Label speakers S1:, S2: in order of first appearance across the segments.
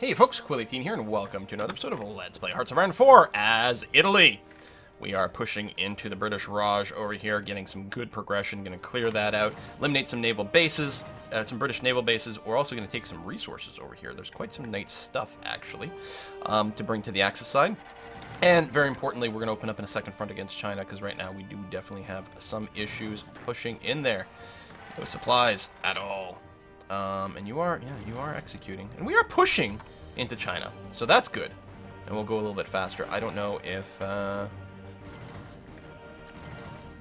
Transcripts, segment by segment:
S1: Hey folks, Quilly18 here, and welcome to another episode of Let's Play Hearts of Iron 4 as Italy. We are pushing into the British Raj over here, getting some good progression, going to clear that out, eliminate some naval bases, some British naval bases. We're also going to take some resources over here. There's quite some nice stuff, actually, to bring to the Axis side. And very importantly, we're going to open up in a second front against China, because right now we do definitely have some issues pushing in there. No supplies at all. And you are executing. And we are pushing into China. So that's good. And we'll go a little bit faster. I don't know if,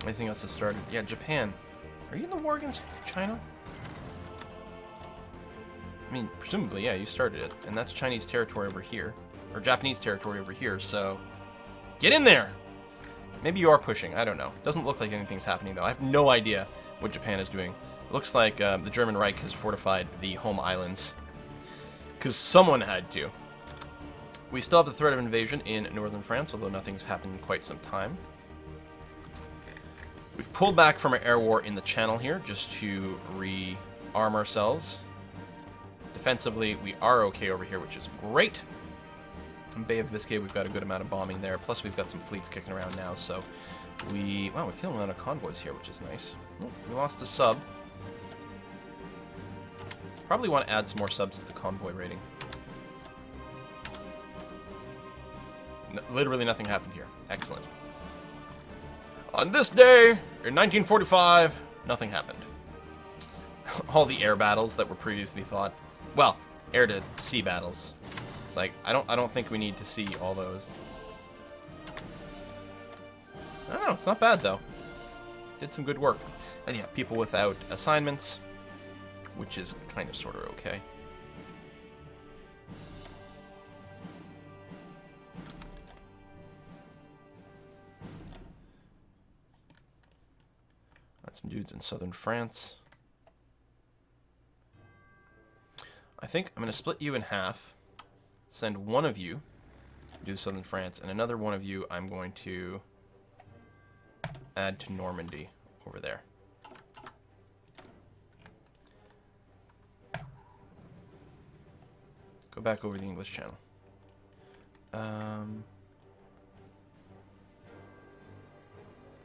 S1: anything else has started. Yeah, Japan. Are you in the war against China? I mean, presumably, yeah, you started it. And that's Chinese territory over here. Or Japanese territory over here, so... Get in there! Maybe you are pushing. I don't know. Doesn't look like anything's happening, though. I have no idea what Japan is doing. It looks like the German Reich has fortified the home islands. Because someone had to. We still have the threat of invasion in northern France, although nothing's happened in quite some time. We've pulled back from our air war in the Channel here, just to re-arm ourselves. Defensively, we are okay over here, which is great. In Bay of Biscay, we've got a good amount of bombing there. Plus, we've got some fleets kicking around now, so wow, we're killing a lot of convoys here, which is nice. Oh, we lost a sub. Probably want to add some more subs to the convoy rating. Literally nothing happened here. Excellent. On this day, in 1945, nothing happened. All the air battles that were previously fought. Well, air to sea battles. It's like, I don't think we need to see all those. I don't know, it's not bad though. Did some good work. And yeah, people without assignments, which is kind of sort of okay. Got some dudes in southern France. I think I'm going to split you in half. Send one of you to do southern France, and another one of you I'm going to add to Normandy over there. Go back over the English Channel.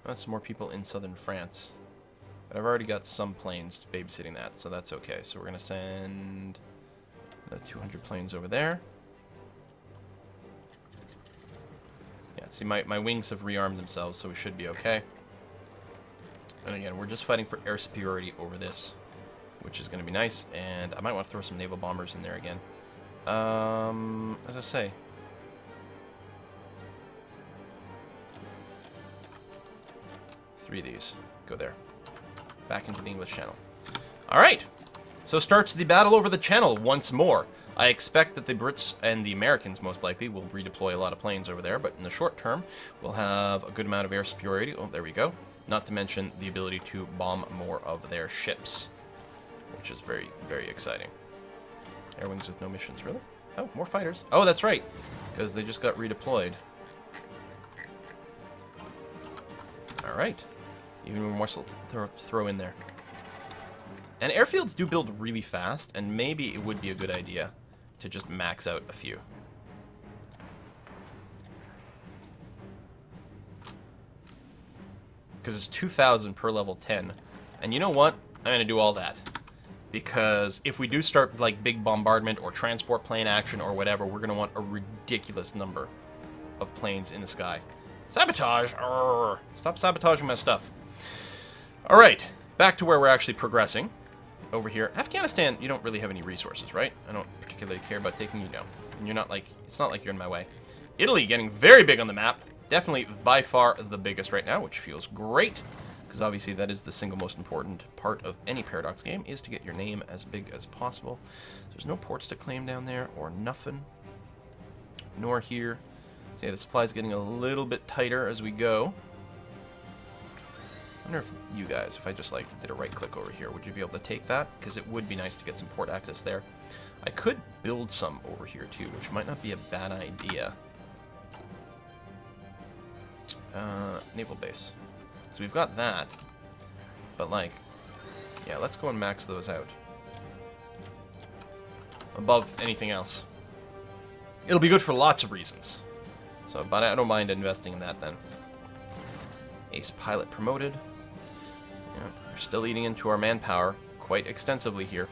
S1: That's some more people in southern France. But I've already got some planes babysitting that, so that's okay. So we're going to send the 200 planes over there. Yeah, see, my wings have rearmed themselves, so we should be okay. And again, we're just fighting for air superiority over this, which is going to be nice. And I might want to throw some naval bombers in there again. As I say, three of these go there, back into the English Channel. All right, so starts the battle over the Channel once more. I expect that the Brits and the Americans most likely will redeploy a lot of planes over there, but in the short term, we'll have a good amount of air superiority. Oh, there we go. Not to mention the ability to bomb more of their ships, which is very, very exciting. Air wings with no missions, really? Oh, more fighters. Oh, that's right, because they just got redeployed. All right. Even more muscle to throw in there. And airfields do build really fast, and maybe it would be a good idea to just max out a few. Because it's 2,000 per level 10. And you know what? I'm going to do all that. Because if we do start like big bombardment or transport plane action or whatever, we're going to want a ridiculous number of planes in the sky. Sabotage! Arrgh. Stop sabotaging my stuff. Alright, back to where we're actually progressing. Over here. Afghanistan, you don't really have any resources, right? I don't particularly care about taking you down. And you're not like, it's not like you're in my way. Italy getting very big on the map. Definitely by far the biggest right now, which feels great. Because obviously that is the single most important part of any Paradox game, is to get your name as big as possible. There's no ports to claim down there, or nothing. Nor here. So yeah, the supply is getting a little bit tighter as we go. I wonder if you guys, if I just like did a right click over here, would you be able to take that? Because it would be nice to get some port access there. I could build some over here too, which might not be a bad idea. Naval base. So we've got that, but like, yeah, let's go and max those out. Above anything else. It'll be good for lots of reasons. So, but I don't mind investing in that then. Ace pilot promoted. Yeah, we're still eating into our manpower quite extensively here.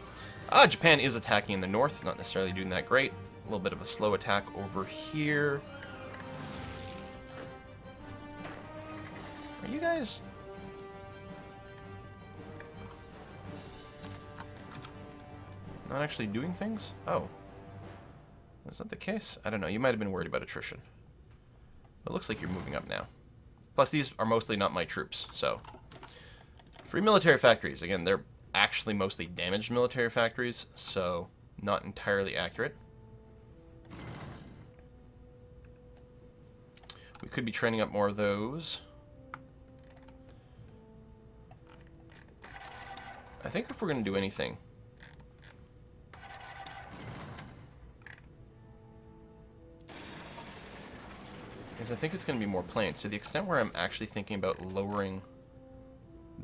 S1: Japan is attacking in the north, not necessarily doing that great. A little bit of a slow attack over here. Are you guys... not actually doing things? Oh. Is that the case? I don't know. You might have been worried about attrition. It looks like you're moving up now. Plus, these are mostly not my troops, so... Free military factories. Again, they're actually mostly damaged military factories, so not entirely accurate. We could be training up more of those. I think if we're going to do anything... is I think it's going to be more planes, to the extent where I'm actually thinking about lowering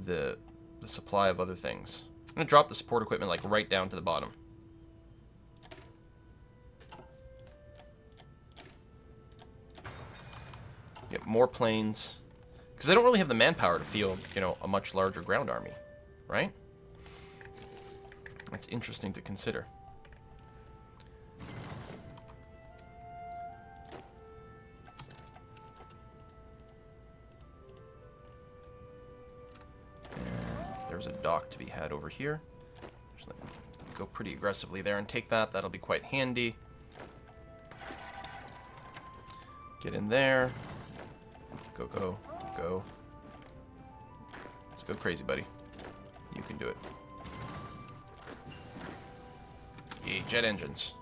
S1: the supply of other things. I'm going to drop the support equipment like right down to the bottom. Get more planes. Because I don't really have the manpower to field, you know, a much larger ground army. Right? That's interesting to consider. There's a dock to be had over here. Just go pretty aggressively there and take that. That'll be quite handy. Get in there. Go, go, go. Let's go crazy, buddy. You can do it. Yay, jet engines.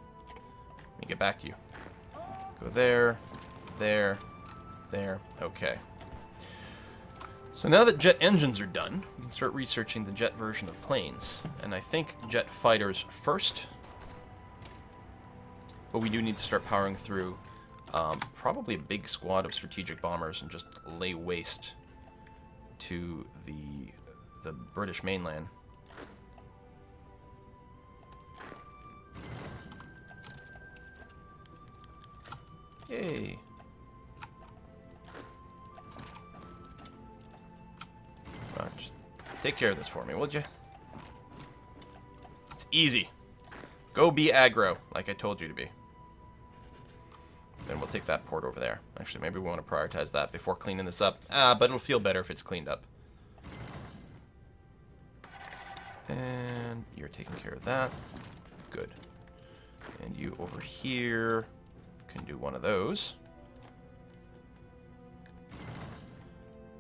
S1: Let me get back to you. Go there, there, there. Okay. So now that jet engines are done, we can start researching the jet version of planes. And I think jet fighters first. But we do need to start powering through probably a big squad of strategic bombers and just lay waste to the British mainland. Yay. Just take care of this for me, would you? It's easy. Go be aggro, like I told you to be. Then we'll take that port over there. Actually, maybe we want to prioritize that before cleaning this up. But it'll feel better if it's cleaned up. And you're taking care of that. Good. And you over here can do one of those.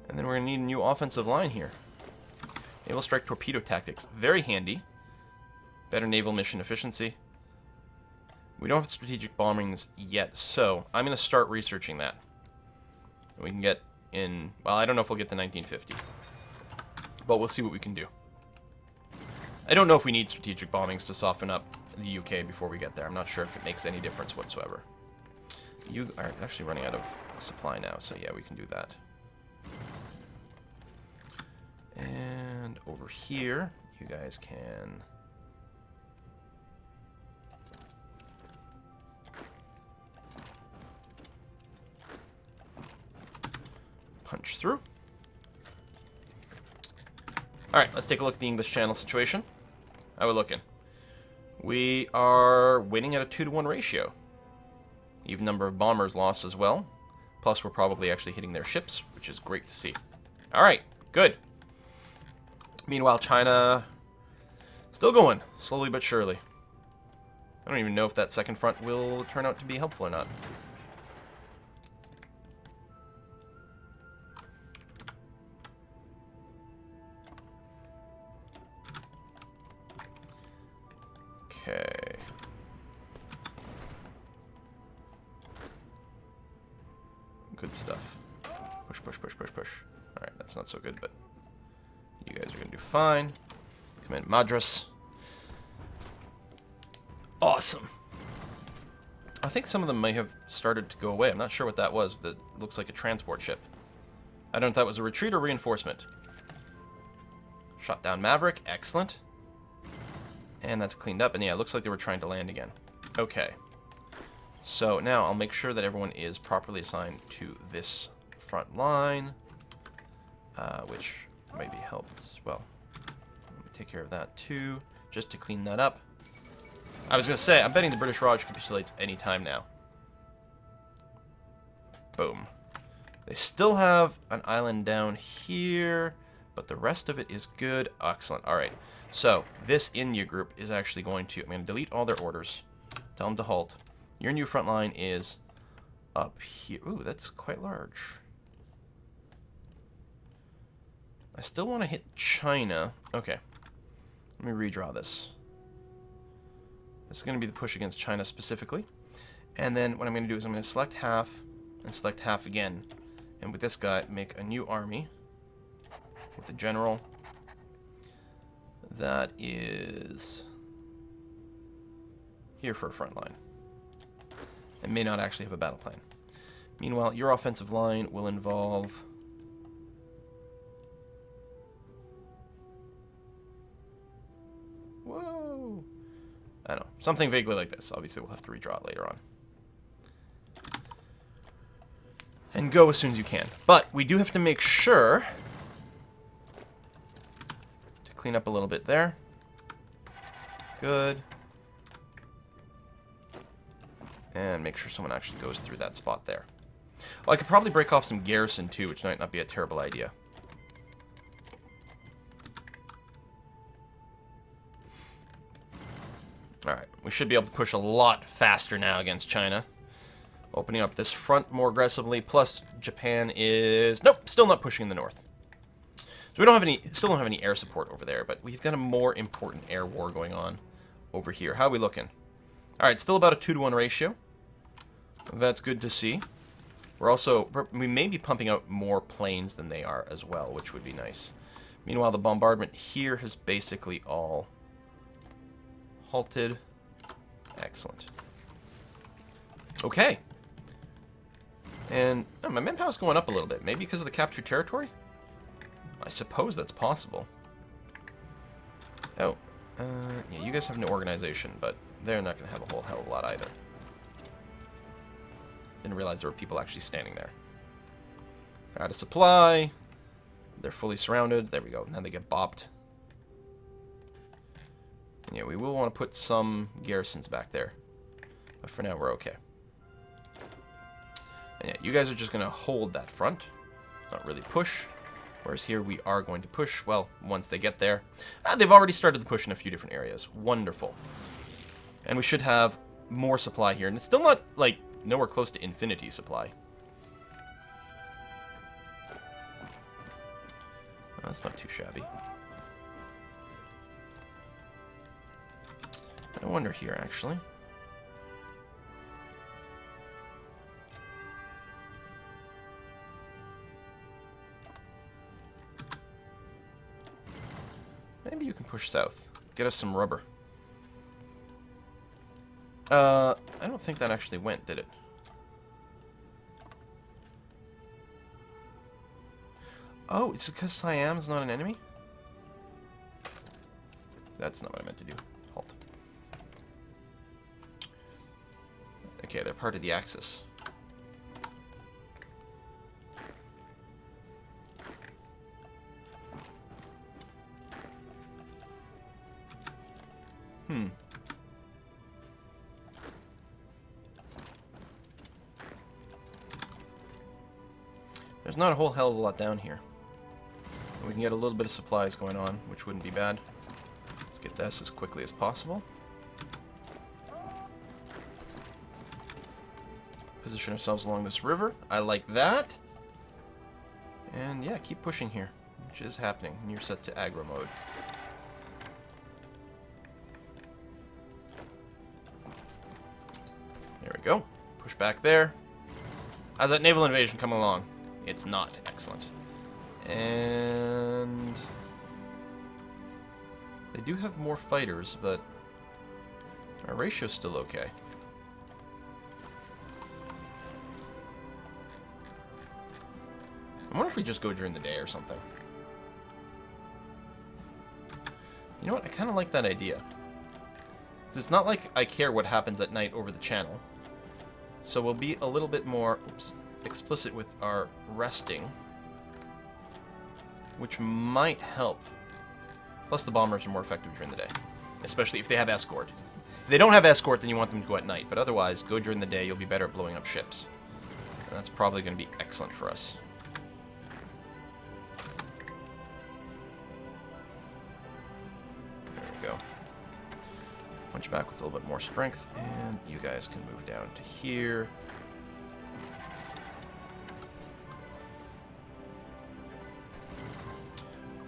S1: And then we're going to need a new offensive line here. Naval strike torpedo tactics. Very handy. Better naval mission efficiency. We don't have strategic bombings yet, so I'm going to start researching that. We can get in... well, I don't know if we'll get to 1950. But we'll see what we can do. I don't know if we need strategic bombings to soften up the UK before we get there. I'm not sure if it makes any difference whatsoever. You are actually running out of supply now, so yeah, we can do that. And over here, you guys can... punch through. Alright, let's take a look at the English Channel situation. How are we looking? We are winning at a 2-to-1 ratio. Even number of bombers lost as well. Plus, we're probably actually hitting their ships, which is great to see. Alright, good. Meanwhile, China... still going, slowly but surely. I don't even know if that second front will turn out to be helpful or not. Okay. Good stuff. Push, push, push, push, push. Alright, that's not so good, but you guys are going to do fine. Command Madras. Awesome. I think some of them may have started to go away. I'm not sure what that was. That looks like a transport ship. I don't know if that was a retreat or reinforcement. Shot down Maverick. Excellent. And that's cleaned up. And yeah, it looks like they were trying to land again. Okay. So now I'll make sure that everyone is properly assigned to this front line, which maybe helps. Well, let me take care of that too, just to clean that up. I was going to say, I'm betting the British Raj capitulates any time now. Boom. They still have an island down here, but the rest of it is good. Excellent. All right. So this India group is actually going to, I'm going to delete all their orders. Tell them to halt. Your new front line is up here. Ooh, that's quite large. I still want to hit China. Okay. Let me redraw this. This is going to be the push against China specifically. And then what I'm going to do is I'm going to select half and select half again. And with this guy, make a new army with the general. That is here for a front line. And may not actually have a battle plan. Meanwhile, your offensive line will involve... Whoa! I don't know. Something vaguely like this. Obviously, we'll have to redraw it later on. And go as soon as you can. But we do have to make sure to clean up a little bit there. Good. And make sure someone actually goes through that spot there. Well, I could probably break off some garrison too, which might not be a terrible idea. Alright, we should be able to push a lot faster now against China. Opening up this front more aggressively, plus Japan is... Nope, still not pushing in the north. So we don't have any, still don't have any air support over there, but we've got a more important air war going on over here. How are we looking? Alright, still about a 2-to-1 ratio. That's good to see. We're also... We may be pumping out more planes than they are as well, which would be nice. Meanwhile, the bombardment here has basically all halted. Excellent. Okay. And my manpower's going up a little bit. Maybe because of the captured territory? I suppose that's possible. Oh. Yeah, you guys have no organization, but they're not going to have a whole hell of a lot either. Didn't realize there were people actually standing there. Out of supply. They're fully surrounded. There we go. Now they get bopped. And yeah, we will want to put some garrisons back there. But for now, we're okay. And yeah, you guys are just going to hold that front. Not really push. Whereas here we are going to push, well, once they get there. They've already started the push in a few different areas. Wonderful. And we should have more supply here. And it's still not, like, nowhere close to infinity supply. Well, that's not too shabby. I wonder here, actually. Maybe you can push south. Get us some rubber. I don't think that actually went, did it? Oh, it's because Siam's not an enemy? That's not what I meant to do. Halt. Okay, they're part of the Axis. There's not a whole hell of a lot down here. We can get a little bit of supplies going on, which wouldn't be bad. Let's get this as quickly as possible. Position ourselves along this river. I like that. And yeah, keep pushing here, which is happening. And you're set to aggro mode. There we go. Push back there. How's that naval invasion coming along? It's not. Excellent. And they do have more fighters, but our ratio's still okay. I wonder if we just go during the day or something. You know what? I kind of like that idea. It's not like I care what happens at night over the channel. So we'll be a little bit more explicit with our resting, which might help. Plus the bombers are more effective during the day, especially if they have escort. If they don't have escort, then you want them to go at night, but otherwise, go during the day, you'll be better at blowing up ships. And that's probably going to be excellent for us. There we go. Punch back with a little bit more strength, and you guys can move down to here.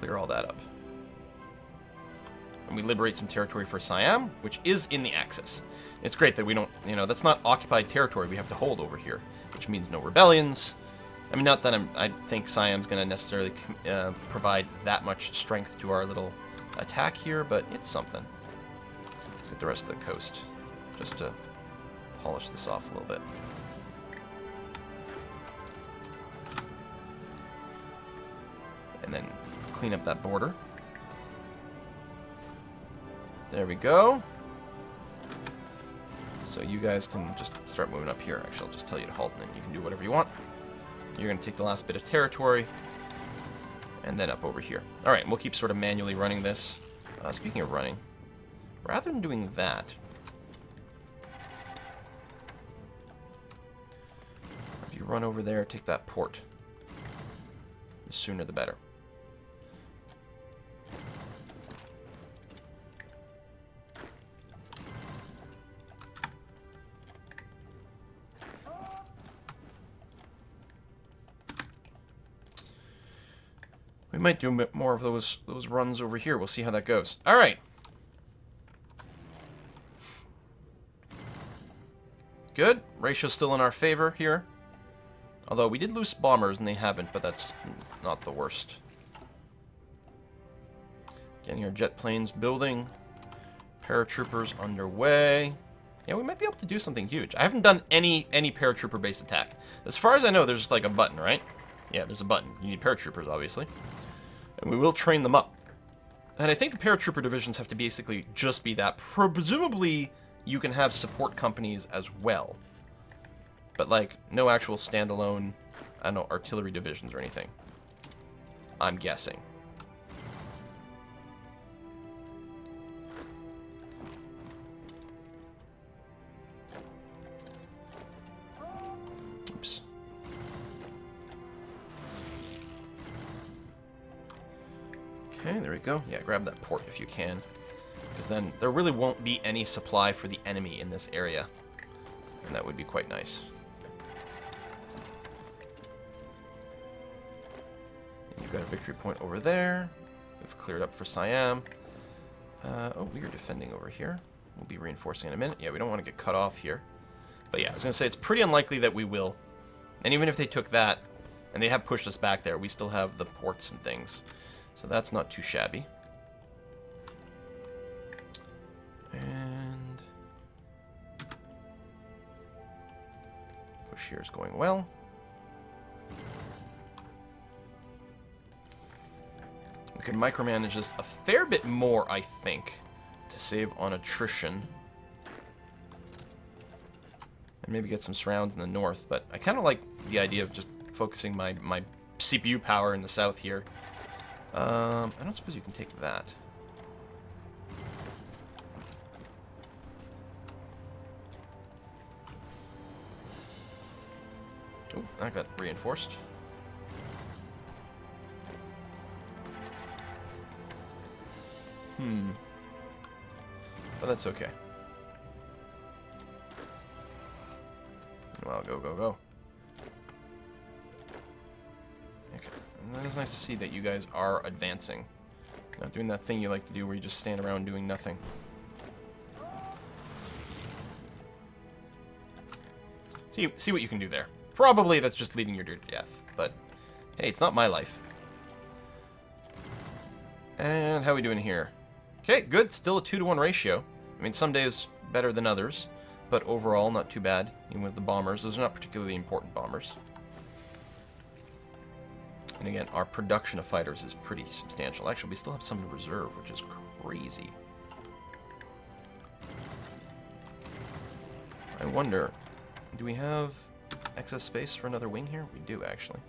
S1: Clear all that up. And we liberate some territory for Siam, which is in the Axis. It's great that we don't, you know, that's not occupied territory we have to hold over here, which means no rebellions. I mean, not that I think Siam's going to necessarily provide that much strength to our little attack here, but it's something. Let's get the rest of the coast, just to polish this off a little bit. And then clean up that border. There we go. So you guys can just start moving up here. Actually, I'll just tell you to halt, and then you can do whatever you want. You're going to take the last bit of territory, and then up over here. All right, we'll keep sort of manually running this. Speaking of running, rather than doing that, if you run over there, take that port. The sooner the better. We might do a bit more of those runs over here. We'll see how that goes. All right. Good. Ratio's still in our favor here. Although we did lose bombers and they haven't, but that's not the worst. Getting our jet planes building. Paratroopers underway. Yeah, we might be able to do something huge. I haven't done any paratrooper-based attack. As far as I know, there's just like a button, right? Yeah, there's a button. You need paratroopers, obviously. And we will train them up. And I think the paratrooper divisions have to basically just be that. Presumably, you can have support companies as well. But, like, no actual standalone, I don't know, artillery divisions or anything. I'm guessing. Oops. Okay, there we go. Yeah, grab that port if you can. Because then there really won't be any supply for the enemy in this area. And that would be quite nice. And you've got a victory point over there. We've cleared up for Siam. Oh, we are defending over here. We'll be reinforcing in a minute. Yeah, we don't want to get cut off here. But yeah, I was going to say, it's pretty unlikely that we will. And even if they took that, and they have pushed us back there, we still have the ports and things. So that's not too shabby. And push here is going well. We can micromanage this a fair bit more, I think, to save on attrition. And maybe get some surrounds in the north, but I kind of like the idea of just focusing my CPU power in the south here. I don't suppose you can take that. Oh, that got reinforced. But that's okay. Well, go, go, go. Okay, and that is nice to see that you guys are advancing. Not doing that thing you like to do where you just stand around doing nothing. See what you can do there. Probably that's just leading you to death, but hey, it's not my life. And how are we doing here? Okay, good. Still a 2-to-1 ratio. I mean, some days better than others, but overall not too bad, even with the bombers. Those are not particularly important bombers. And again, our production of fighters is pretty substantial. Actually, we still have some in reserve, which is crazy. I wonder Do we have excess space for another wing here? We do, actually.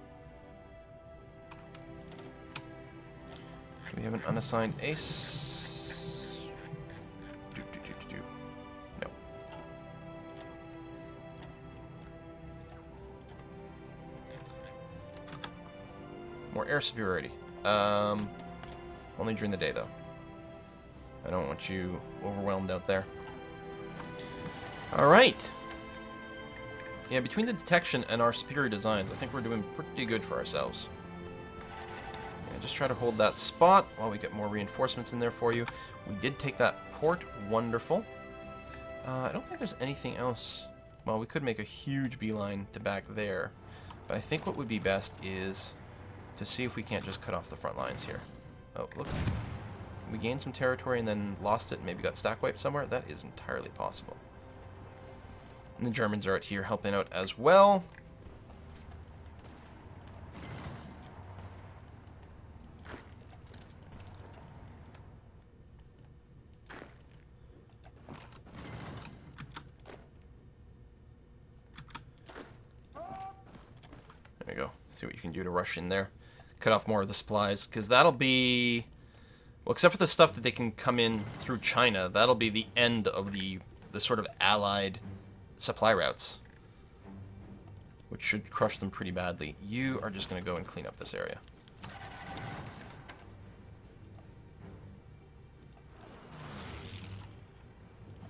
S1: Do we have an unassigned ace? No. More air superiority. Only during the day, though. I don't want you overwhelmed out there. Alright. Yeah, between the detection and our superior designs, I think we're doing pretty good for ourselves. Yeah, just try to hold that spot while we get more reinforcements in there for you. We did take that port. Wonderful. I don't think there's anything else. Well, we could make a huge beeline to back there. But I think what would be best is to see if we can't just cut off the front lines here. Oh, looks... We gained some territory and then lost it and maybe got stack wiped somewhere. That is entirely possible. And the Germans are out here helping out as well. There you go. See what you can do to rush in there. Cut off more of the supplies, because that'll be... Well, except for the stuff that they can come in through China, that'll be the end of the sort of allied supply routes, which should crush them pretty badly. You are just going to go and clean up this area.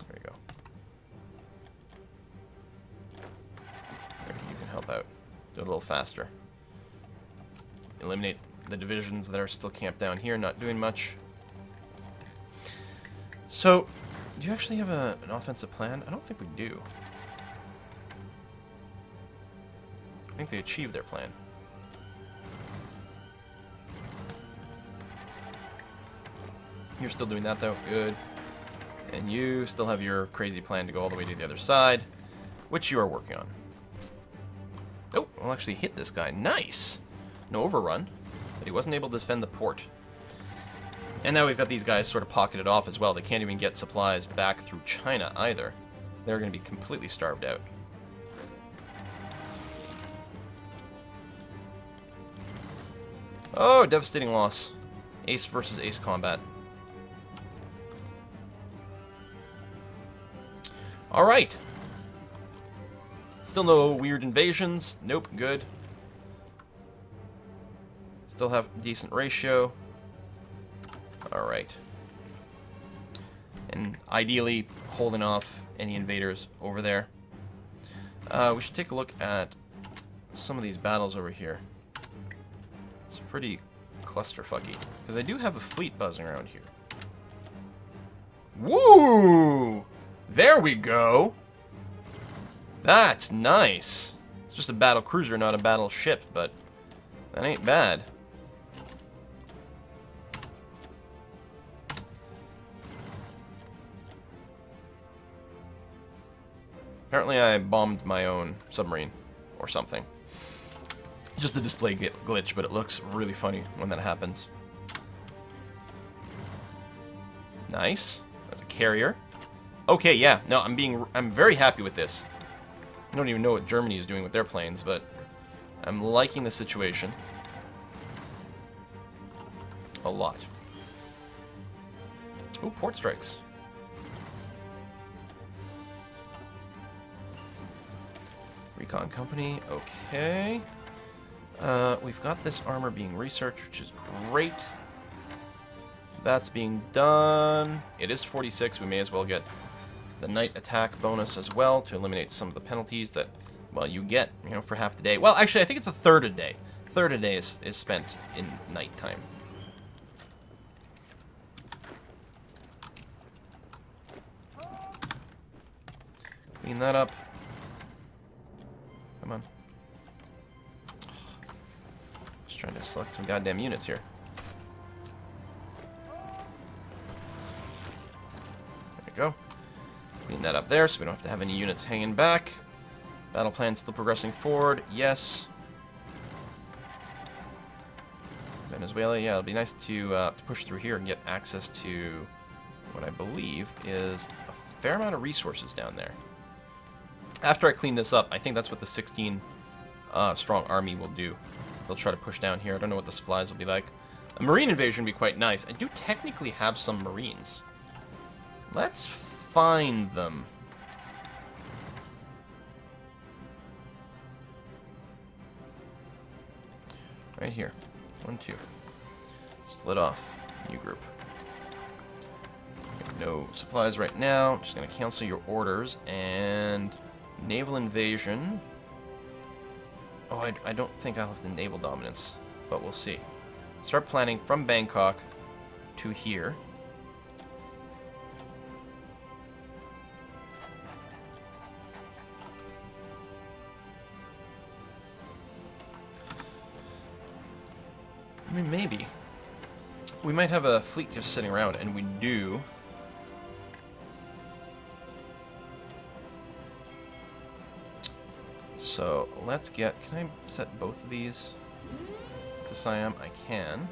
S1: There you go. There, you can help out. Do it a little faster. Eliminate the divisions that are still camped down here, not doing much. So, do you actually have an offensive plan? I don't think we do. I think they achieved their plan. You're still doing that, though. Good. And you still have your crazy plan to go all the way to the other side, which you are working on. Oh, we'll actually hit this guy. Nice! No overrun, but he wasn't able to defend the port. And now we've got these guys sort of pocketed off as well. They can't even get supplies back through China either. They're going to be completely starved out. Oh, devastating loss. Ace versus ace combat. Alright. Still no weird invasions. Nope, good. Still have decent ratio. Alright. And ideally, holding off any invaders over there. We should take a look at some of these battles over here. It's pretty clusterfucky. Because I do have a fleet buzzing around here. Woo! There we go! That's nice. It's just a battle cruiser, not a battleship, but that ain't bad. Apparently I bombed my own submarine, or something. Just the display glitch, but it looks really funny when that happens. Nice. That's a carrier. Okay, yeah. No, I'm very happy with this. I don't even know what Germany is doing with their planes, but I'm liking the situation a lot. Ooh, port strikes. Recon company, okay. We've got this armor being researched, which is great. That's being done. It is 46. We may as well get the night attack bonus as well to eliminate some of the penalties that, well, you get, you know, for half the day. Well, actually, I think it's a third a day. Third a day is spent in nighttime. Clean that up. Come on. Just trying to select some goddamn units here. There we go. Clean that up there so we don't have to have any units hanging back. Battle plan still progressing forward. Yes. Venezuela. Yeah, it'll be nice to push through here and get access to what I believe is a fair amount of resources down there. After I clean this up, I think that's what the 16 strong army will do. They'll try to push down here. I don't know what the supplies will be like. A marine invasion would be quite nice. I do technically have some marines. Let's find them. Right here. 1, 2. Split off. New group. No supplies right now. Just going to cancel your orders. And naval invasion. Oh, I don't think I'll have the naval dominance. But we'll see. Start planning from Bangkok to here. I mean, maybe. We might have a fleet just sitting around, and we do. So, let's get... Can I set both of these to Siam? I can.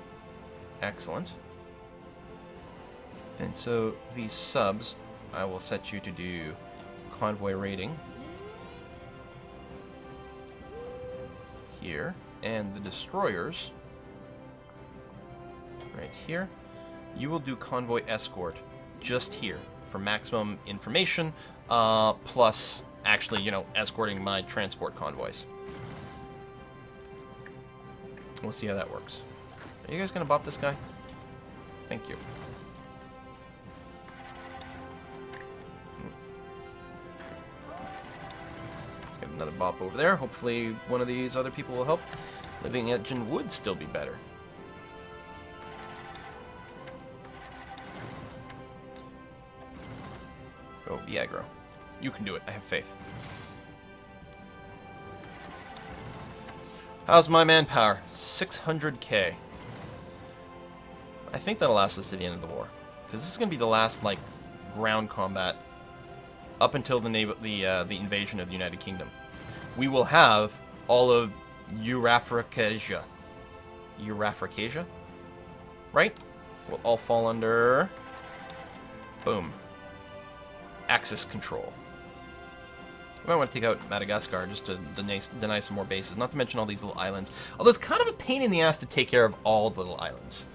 S1: Excellent. And so, these subs, I will set you to do convoy raiding. Here. And the destroyers... right here. You will do convoy escort just here for maximum information, plus actually, you know, escorting my transport convoys. We'll see how that works. Are you guys gonna bop this guy? Thank you. Let's get another bop over there. Hopefully one of these other people will help. Living engine would still be better. Go, be aggro. You can do it. I have faith. How's my manpower? 600k. I think that'll last us to the end of the war. Because this is going to be the last, like, ground combat up until the invasion of the United Kingdom. We will have all of Eurafricasia. Eurafricasia? Right? Will all fall under... boom. Axis control. We might want to take out Madagascar just to deny some more bases, not to mention all these little islands. Although it's kind of a pain in the ass to take care of all the little islands.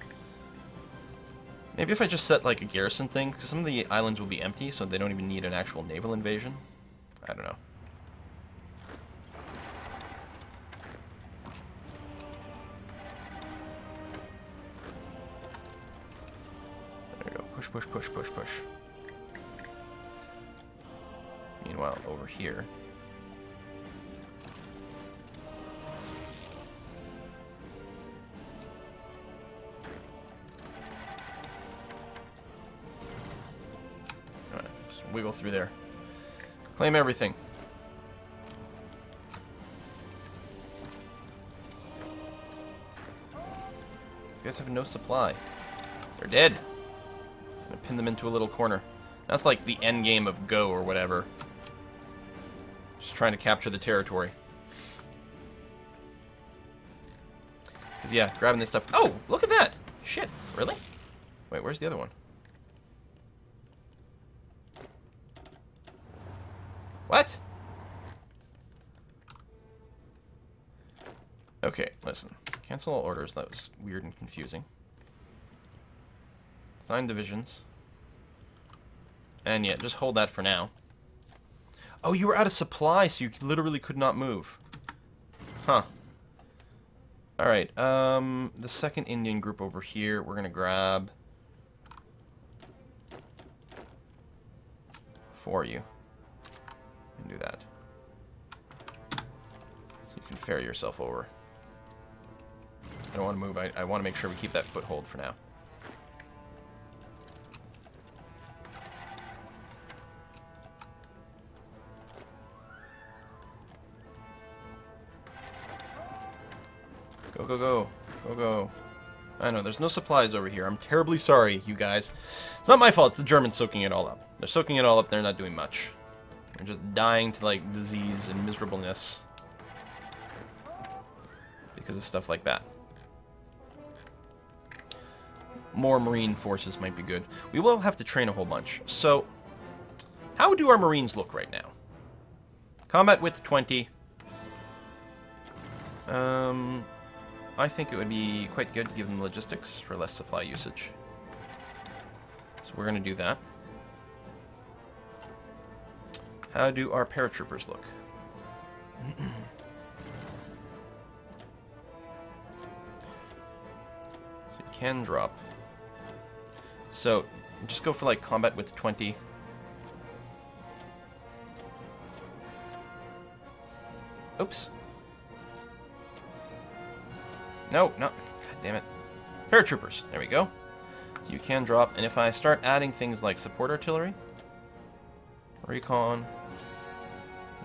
S1: Maybe if I just set like a garrison thing, because some of the islands will be empty, so they don't even need an actual naval invasion. I don't know. There we go. Push, push, push, push, push. Meanwhile, over here... Alright, just wiggle through there. Claim everything. These guys have no supply. They're dead. I'm gonna pin them into a little corner. That's like the end game of Go or whatever. Just trying to capture the territory. Because, yeah, grabbing this stuff... Oh, look at that! Shit, really? Wait, where's the other one? What? Okay, listen. Cancel all orders. That was weird and confusing. Assign divisions. And yeah, just hold that for now. Oh, you were out of supply, so you literally could not move. Huh. Alright, the second Indian group over here, we're gonna grab... for you. And do that. So you can ferry yourself over. I don't want to move, I want to make sure we keep that foothold for now. Go, go, go. Go, go. I know, there's no supplies over here. I'm terribly sorry, you guys. It's not my fault, it's the Germans soaking it all up. They're soaking it all up, they're not doing much. They're just dying to, like, disease and miserableness. Because of stuff like that. More marine forces might be good. We will have to train a whole bunch. So, how do our marines look right now? Combat width 20. I think it would be quite good to give them logistics for less supply usage. So we're going to do that. How do our paratroopers look? So you can drop. So just go for like combat with 20. Oops. No. God damn it. Paratroopers. There we go. So you can drop. And if I start adding things like support artillery, recon,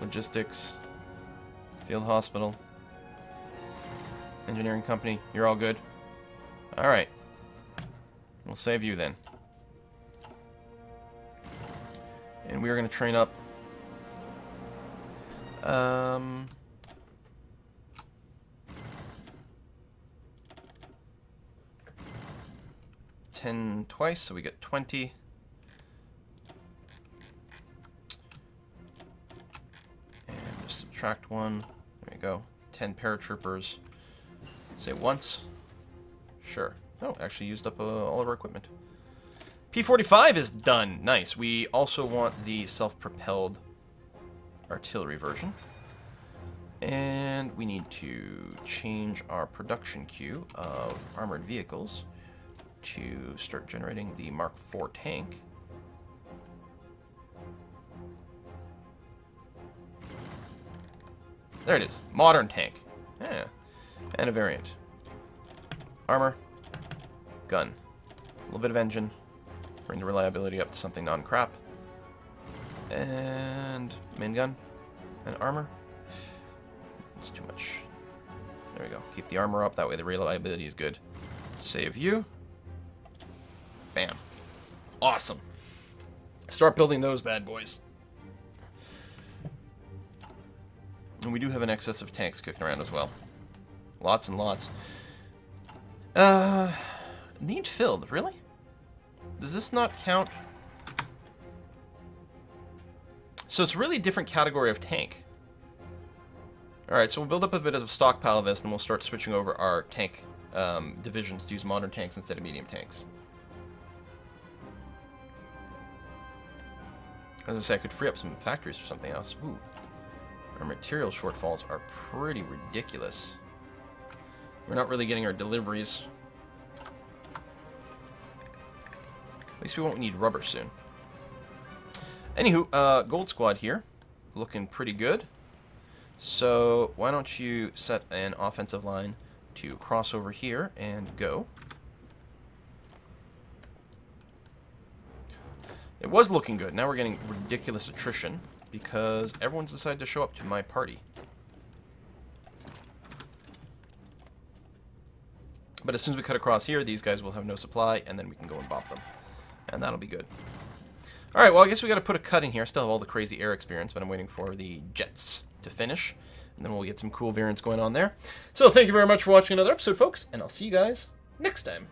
S1: logistics, field hospital, engineering company, you're all good. Alright. We'll save you then. And we are going to train up 10 twice, so we get 20. And just subtract 1. There we go. 10 paratroopers. Say once. Sure. Oh, actually used up all of our equipment. P-45 is done. Nice. We also want the self-propelled artillery version. And we need to change our production queue of armored vehicles to start generating the Mark IV tank. There it is. Modern tank. Yeah. And a variant. Armor. Gun. A little bit of engine. Bring the reliability up to something non-crap. And main gun. And armor. It's too much. There we go. Keep the armor up. That way the reliability is good. Save you. Bam. Awesome. Start building those bad boys. And we do have an excess of tanks kicking around as well. Lots and lots. Need filled. Really? Does this not count? So it's really a different category of tank. Alright, so we'll build up a bit of a stockpile of this, and we'll start switching over our tank divisions to use modern tanks instead of medium tanks. As I say, I could free up some factories for something else. Ooh. Our material shortfalls are pretty ridiculous. We're not really getting our deliveries. At least we won't need rubber soon. Anywho, Gold Squad here. Looking pretty good. So, why don't you set an offensive line to cross over here and go. It was looking good. Now we're getting ridiculous attrition because everyone's decided to show up to my party. But as soon as we cut across here, these guys will have no supply, and then we can go and bop them. And that'll be good. Alright, well, I guess we got to put a cut in here. I still have all the crazy air experience, but I'm waiting for the jets to finish. And then we'll get some cool variants going on there. So thank you very much for watching another episode, folks, and I'll see you guys next time.